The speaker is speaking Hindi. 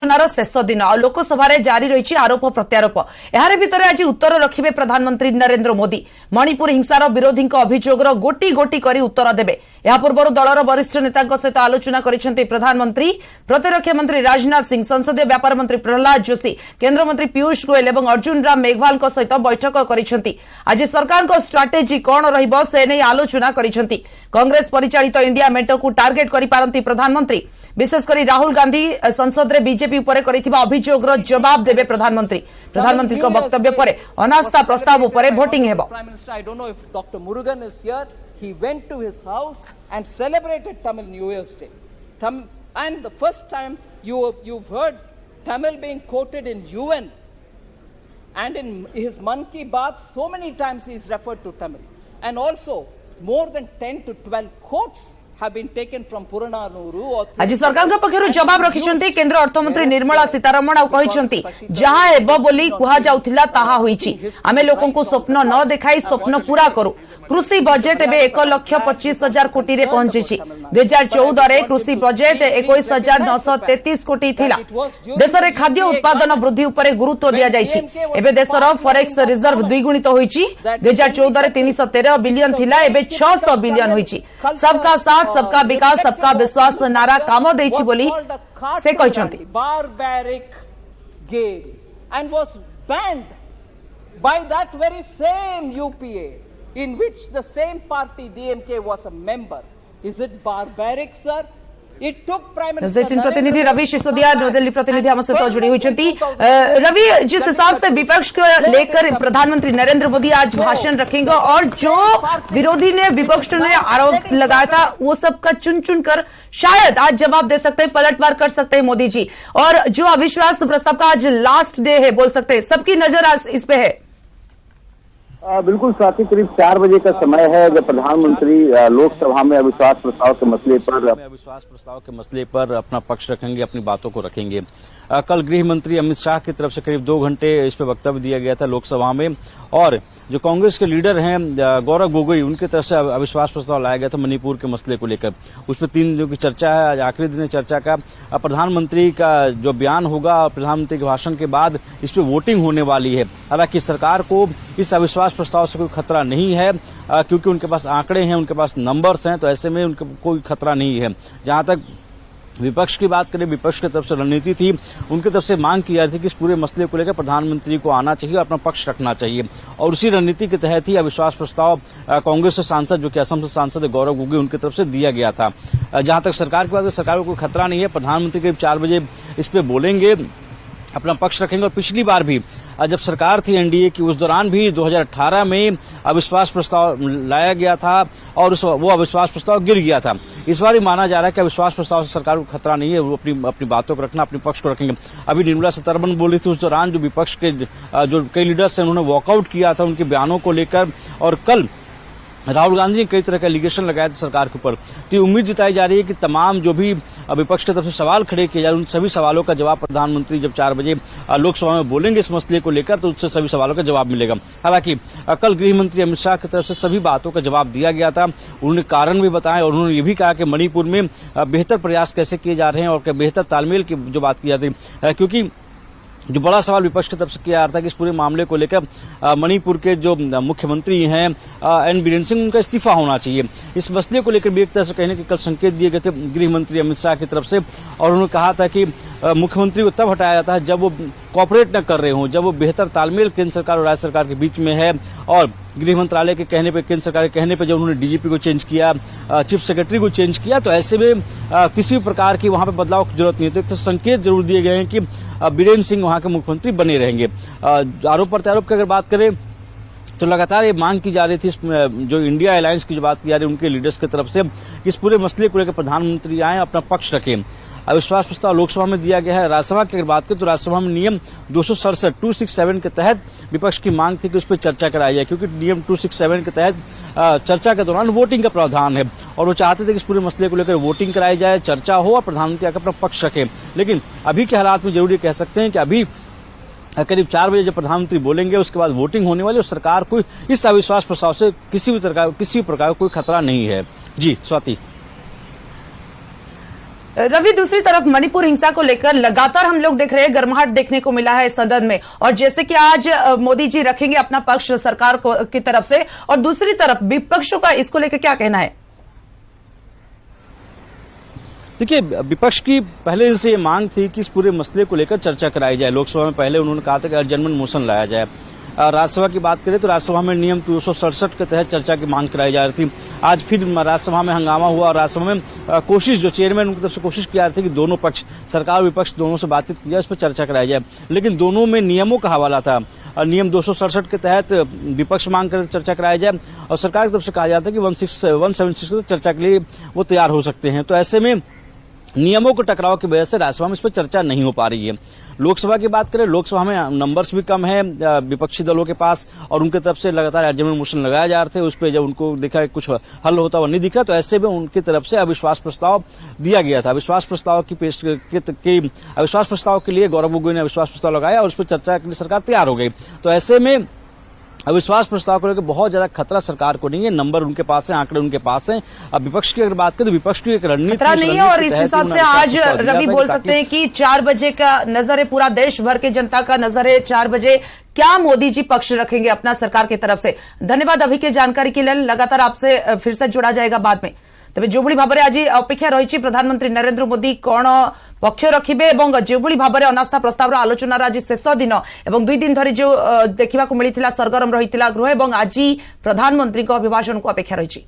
शेष दिन लोकसभा जारी रही आरोप प्रत्यारोप यार भितर आज उत्तर रखिबे प्रधानमंत्री नरेंद्र मोदी। मणिपुर हिंसार विरोधी अभियोगर गोटी गोटी करी उत्तर देबे। या पूर्व दलर वरिष्ठ नेता सहित आलोचना करिसेंती प्रधानमंत्री। प्रतिरक्षा मंत्री राजनाथ सिंह, संसदीय व्यापार मंत्री प्रहलाद जोशी, केंद्र मंत्री पीयूष गोयल और अर्जुन राम मेघवाल सहित बैठक करिसेंती। आज सरकार को स्ट्राटेजी कौन रहिबो से नै आलोचना करिसेंती। कांग्रेस परिचालित इंडिया मेंट को टार्गेट करि पारंती प्रधानमंत्री। विशेषकर राहुल गांधी संसद में बीजेपी उपर करिथिबा अभियोगर जवाब देबे प्रधानमंत्री। प्रधानमंत्री को वक्तव्य पर अनास्था प्रस्ताव उपर वोटिंग हेबो। I don't know if Dr. Murugan is here. He went to his house and celebrated Tamil New Year's Day. And the first time you've heard Tamil being quoted in UN, and in his Man Ki Baat so many times he is referred to Tamil. And also more than 10 to 12 quotes have been taken from Purananuru. आज सरकार पक्षर जवाब रखिछंती केंद्र अर्थमंत्री निर्मला सीतारमण आ कहिछंती जहा हेबो बोली कुहा जाउथिला ताहा होईछि। आमे लोकन को स्वप्न न देखाई स्वप्न पूरा करू। कृषि बजेट एबे 1,25,000 कोटी रे पहुंचीछि। 2014 रे कृषि बजेट 21,933 कोटी थिला। देश रे खाद्य उत्पादन वृद्धि उपरे गुरुत्व दिया जाइछि। एबे देशर फॉरेक्स रिजर्व द्विगुणित होईछि। 2014 रे 313 बिलियन थिला, एबे 600 बिलियन होईछि। सबका साथ सबका विकास सबका विश्वास नारा काम देछि बोली से कहिसंती। Barbaric game and was banned by that very same UPA in which the same party DMK was a member. Is it barbaric, sir? It took Prime Minister प्रतिनिधि रवि सिसोदिया नई दिल्ली प्रतिनिधि हम सहित जुड़ी हुई। रवि, जिस हिसाब से विपक्ष को लेकर प्रधानमंत्री नरेंद्र मोदी आज भाषण रखेंगे और जो विरोधी ने विपक्ष ने आरोप लगाया था वो सबका चुन चुन कर शायद आज जवाब दे सकते हैं, पलटवार कर सकते हैं मोदी जी। और जो अविश्वास प्रस्ताव का आज लास्ट डे है बोल सकते हैं, सबकी नजर आज इस पे है। बिल्कुल साथी, करीब 4 बजे का समय है जब प्रधानमंत्री लोकसभा में अविश्वास प्रस्ताव के मसले पर अपना पक्ष रखेंगे, अपनी बातों को रखेंगे। कल गृह मंत्री अमित शाह की तरफ से करीब 2 घंटे इस पर वक्तव्य दिया गया था लोकसभा में, और जो कांग्रेस के लीडर हैं गौरव गोगोई, उनकी तरफ से अविश्वास प्रस्ताव लाया गया था मणिपुर के मसले को लेकर। उस पर 3 दिनों की चर्चा है। आज आखिरी दिन चर्चा का प्रधानमंत्री का जो बयान होगा और प्रधानमंत्री के भाषण के बाद इस पर वोटिंग होने वाली है। हालांकि सरकार को इस अविश्वास प्रस्ताव से कोई खतरा नहीं है क्योंकि उनके पास आंकड़े हैं, उनके पास नंबर्स हैं, तो ऐसे में उनको कोई खतरा नहीं है। जहां तक विपक्ष की बात करें, विपक्ष की तरफ से रणनीति थी, उनकी तरफ से मांग की जा रही थी कि इस पूरे मसले को लेकर प्रधानमंत्री को आना चाहिए और अपना पक्ष रखना चाहिए, और उसी रणनीति के तहत ही अविश्वास प्रस्ताव कांग्रेस से सांसद, जो कि असम से सांसद गौरव गोगोई, उनकी तरफ से दिया गया था। जहां तक सरकार की बात है, सरकार को कोई खतरा नहीं है। प्रधानमंत्री करीब 4 बजे इस पे बोलेंगे, अपना पक्ष रखेंगे। और पिछली बार भी जब सरकार थी एनडीए की, उस दौरान भी 2018 में अविश्वास प्रस्ताव लाया गया था और वो अविश्वास प्रस्ताव गिर गया था। इस बार ही माना जा रहा है कि अविश्वास प्रस्ताव से सरकार को खतरा नहीं है, वो अपनी बातों को रखना, अपने पक्ष को रखेंगे। अभी निर्मला सीतारमण बोली थी, उस दौरान जो विपक्ष के जो कई लीडर्स हैं उन्होंने वॉकआउट किया था उनके बयानों को लेकर, और कल राहुल गांधी ने कई तरह के एलिगेशन लगाए थे सरकार के ऊपर। तो उम्मीद जताई जा रही है कि तमाम जो भी विपक्ष की तरफ से सवाल खड़े किए जा रहे हैं, उन सभी सवालों का जवाब प्रधानमंत्री जब 4 बजे लोकसभा में बोलेंगे इस मसले को लेकर, तो उससे सभी सवालों का जवाब मिलेगा। हालांकि कल गृह मंत्री अमित शाह की तरफ से सभी बातों का जवाब दिया गया था। उन्होंने कारण भी बताए और उन्होंने ये भी कहा कि मणिपुर में बेहतर प्रयास कैसे किए जा रहे हैं और बेहतर तालमेल की जो बात की जाती है, क्योंकि जो बड़ा सवाल विपक्ष की तरफ से किया जा रहा था कि इस पूरे मामले को लेकर मणिपुर के जो मुख्यमंत्री हैं एन बीरेन सिंह, उनका इस्तीफा होना चाहिए। इस मसले को लेकर भी एक तरह से कहने के कल संकेत दिए गए थे गृह मंत्री अमित शाह की तरफ से, और उन्होंने कहा था कि मुख्यमंत्री को तब हटाया जाता है जब वो कोऑपरेट न कर रहे हों, जब वो बेहतर तालमेल केंद्र सरकार और राज्य सरकार के बीच में है। और गृह मंत्रालय के कहने पे, केंद्र सरकार के कहने पे जब उन्होंने डीजीपी को चेंज किया, चीफ सेक्रेटरी को चेंज किया, तो ऐसे में किसी भी प्रकार की वहां पे बदलाव की जरूरत नहीं है। तो एक तो संकेत जरूर दिए गए हैं कि बीरेन सिंह वहां के मुख्यमंत्री बने रहेंगे। आरोप प्रत्यारोप की अगर बात करें तो लगातार ये मांग की जा रही थी, जो इंडिया अलायंस की जो बात की जा रही है उनके लीडर्स की तरफ से, इस पूरे मसले को लेकर प्रधानमंत्री आए, अपना पक्ष रखें। अविश्वास प्रस्ताव लोकसभा में दिया गया है। राज्यसभा की अगर बात करें तो राज्यसभा में नियम 267 के तहत विपक्ष की मांग थी कि उस पर चर्चा कराई जाए, क्योंकि नियम 267 के तहत चर्चा के दौरान वोटिंग का प्रावधान है, और वो चाहते थे कि इस पूरे मसले को लेकर वोटिंग कराई जाए, चर्चा हो और प्रधानमंत्री आकर अपना पक्ष रखें। लेकिन अभी के हालात में जरूर कह सकते हैं कि अभी करीब 4 बजे जब प्रधानमंत्री बोलेंगे उसके बाद वोटिंग होने वाली, और सरकार को इस अविश्वास प्रस्ताव से किसी भी प्रकार का कोई खतरा नहीं है। जी स्वाति। रवि, दूसरी तरफ मणिपुर हिंसा को लेकर लगातार हम लोग देख रहे हैं गर्माहट देखने को मिला है सदन में, और जैसे कि आज मोदी जी रखेंगे अपना पक्ष सरकार की तरफ से, और दूसरी तरफ विपक्षों का इसको लेकर क्या कहना है? देखिए, विपक्ष की पहले से ये मांग थी कि इस पूरे मसले को लेकर चर्चा कराई जाए। लोकसभा में पहले उन्होंने कहा था कि अर्जेंटमेंट मोशन लाया जाए। राज्यसभा की बात करें तो राज्यसभा में नियम 267 के तहत चर्चा की मांग कराई जा रही थी। आज फिर राज्यसभा में हंगामा हुआ और राज्यसभा में कोशिश, जो चेयरमैन उनकी तरफ से कोशिश की जा रही थी कि दोनों पक्ष, सरकार और विपक्ष दोनों से बातचीत की जाए, इस पर चर्चा कराई जाए, लेकिन दोनों में नियमों का हवाला था। नियम 267 के तहत विपक्ष मांग कर चर्चा कराई जाए और सरकार की तरफ से कहा जाता है कि 176 के चर्चा के लिए वो तैयार हो सकते हैं। तो ऐसे में नियमों के टकराव की वजह से राज्यसभा में इस पर चर्चा नहीं हो पा रही है। लोकसभा की बात करें, लोकसभा में नंबर्स भी कम है विपक्षी दलों के पास, और उनके तरफ से लगातार अर्जेंटमेंट मोशन लगाए जा रहे थे। उस पर जब उनको देखा कुछ हल होता हुआ नहीं दिख रहा, तो ऐसे में उनकी तरफ से अविश्वास प्रस्ताव दिया गया था। अविश्वास प्रस्ताव अविश्वास प्रस्ताव के लिए गौरव गोगोई ने अविश्वास प्रस्ताव लगाया और उस पर चर्चा के लिए सरकार तैयार हो गई। तो ऐसे में अविश्वास प्रस्ताव को लेकर बहुत ज्यादा खतरा सरकार को नहीं है। नंबर उनके पास है, आंकड़े उनके पास हैं। अब विपक्ष की अगर बात करें तो विपक्ष की एक रणनीति खतरा नहीं है, और इस हिसाब से आज रवि बोल सकते हैं कि 4 बजे का नजर है, पूरा देश भर के जनता का नजर है 4 बजे। क्या मोदी जी पक्ष रखेंगे अपना सरकार की तरफ से? धन्यवाद अभी की जानकारी के लिए। लगातार आपसे फिर से जुड़ा जाएगा बाद में। तबे जोभଳି भाबरे आज अपेक्षा रही प्रधानमंत्री नरेंद्र मोदी कौन पक्ष रखिबे एवं जोभଳି भाबरे अनास्था प्रस्ताव आलोचनार आज शेष दिन एवं 2 दिन धरी जो देखा मिलता सरगरम रही गृह, एवं आज प्रधानमंत्री अभिभाषण को अपेक्षा रही।